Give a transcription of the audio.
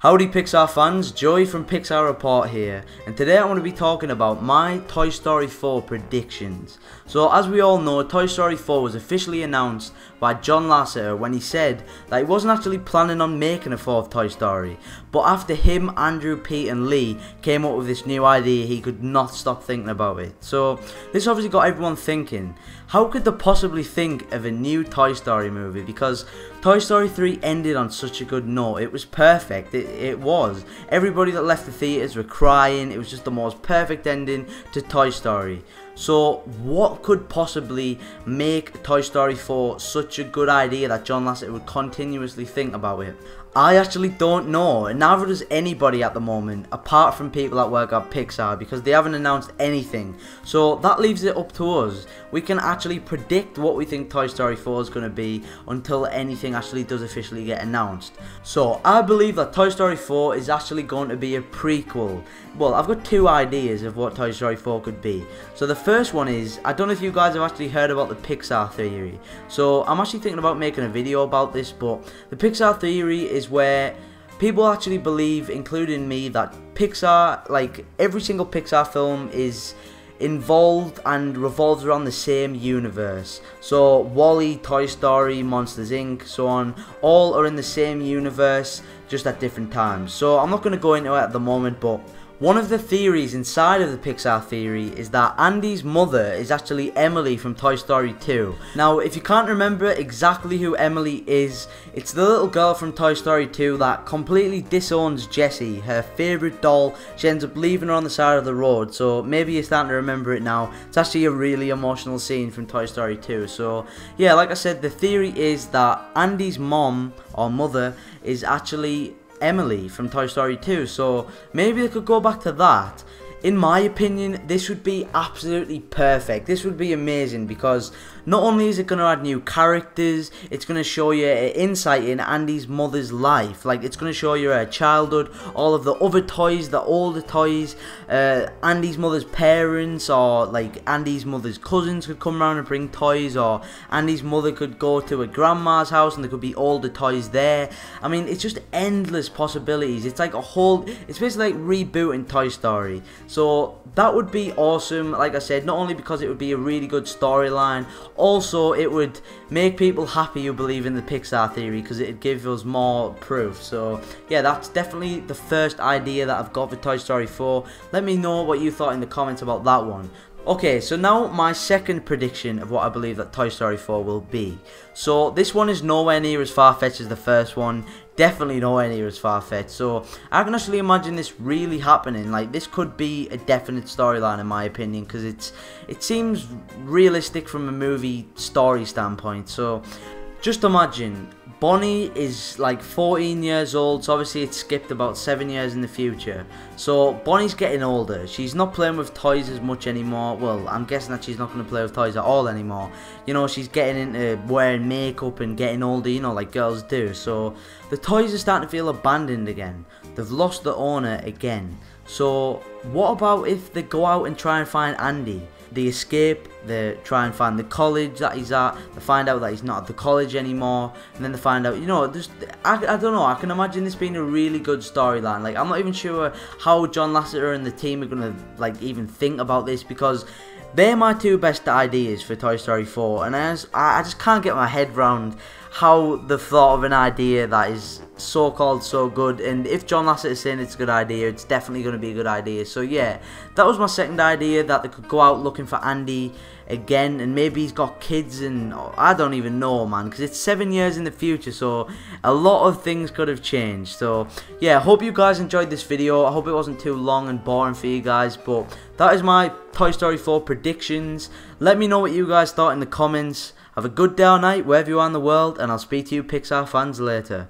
Howdy Pixar fans, Joey from Pixar Report here, and today I'm going to be talking about my Toy Story 4 predictions. So as we all know, Toy Story 4 was officially announced by John Lasseter when he said that he wasn't actually planning on making a fourth Toy Story, but after him, Andrew, Pete and Lee came up with this new idea, he could not stop thinking about it. So this obviously got everyone thinking, how could they possibly think of a new Toy Story movie? Because Toy Story 3 ended on such a good note, it was perfect. It was. Everybody that left the theatres were crying. It was just the most perfect ending to Toy Story. So what could possibly make Toy Story 4 such a good idea that John Lasseter would continuously think about it? I actually don't know, and neither does anybody at the moment, apart from people that work at Pixar, because they haven't announced anything. So that leaves it up to us. We can actually predict what we think Toy Story 4 is going to be until anything actually does officially get announced. So I believe that Toy Story 4 is actually going to be a prequel. Well, I've got two ideas of what Toy Story 4 could be. So the first one is, I don't know if you guys have actually heard about the Pixar theory. So I'm actually thinking about making a video about this, but the Pixar theory is where people actually believe, including me, that Pixar, like every single Pixar film is involved and revolves around the same universe. So WALL-E, Toy Story, Monsters Inc, so on, all are in the same universe, just at different times. So I'm not going to go into it at the moment, but one of the theories inside of the Pixar theory is that Andy's mother is actually Emily from Toy Story 2. Now, if you can't remember exactly who Emily is, it's the little girl from Toy Story 2 that completely disowns Jessie, her favourite doll. She ends up leaving her on the side of the road, so maybe you're starting to remember it now. It's actually a really emotional scene from Toy Story 2. So yeah, like I said, the theory is that Andy's mom or mother is actually Emily from Toy Story 2, so maybe they could go back to that. In my opinion, this would be absolutely perfect. This would be amazing because not only is it going to add new characters, it's going to show you an insight in Andy's mother's life. Like, it's going to show you her childhood, all of the other toys, the older toys, Andy's mother's parents, or like Andy's mother's cousins could come around and bring toys, or Andy's mother could go to a grandma's house and there could be older toys there. I mean, it's just endless possibilities. It's like it's basically like rebooting Toy Story. So that would be awesome, like I said, not only because it would be a really good storyline, also it would make people happy who believe in the Pixar theory because it would give us more proof. So yeah, that's definitely the first idea that I've got for Toy Story 4. Let me know what you thought in the comments about that one. Okay, so now my second prediction of what I believe that Toy Story 4 will be. So this one is nowhere near as far-fetched as the first one. Definitely nowhere near as far-fetched. So I can actually imagine this really happening. Like, this could be a definite storyline in my opinion, because it seems realistic from a movie story standpoint. So just imagine, Bonnie is like 14 years old, so obviously it's skipped about 7 years in the future. So Bonnie's getting older, she's not playing with toys as much anymore. Well, I'm guessing that she's not going to play with toys at all anymore. You know, she's getting into wearing makeup and getting older, you know, like girls do. So the toys are starting to feel abandoned again. They've lost the owner again. So what about if they go out and try and find Andy? They escape, they try and find the college that he's at, they find out that he's not at the college anymore, and then they find out, you know, I don't know, I can imagine this being a really good storyline. Like, I'm not even sure how John Lasseter and the team are going to, like, even think about this, because they're my two best ideas for Toy Story 4, and I just can't get my head round how they've thought of an idea that is so-called so good. And if John Lasseter is saying it's a good idea, it's definitely going to be a good idea. So yeah, that was my second idea, that they could go out looking for Andy again, and maybe he's got kids, and I don't even know, man, because it's 7 years in the future, so a lot of things could have changed. So yeah, I hope you guys enjoyed this video. I hope it wasn't too long and boring for you guys, but that is my Toy Story 4 predictions. Let me know what you guys thought in the comments. Have a good day or night wherever you are in the world, and I'll speak to you Pixar fans later.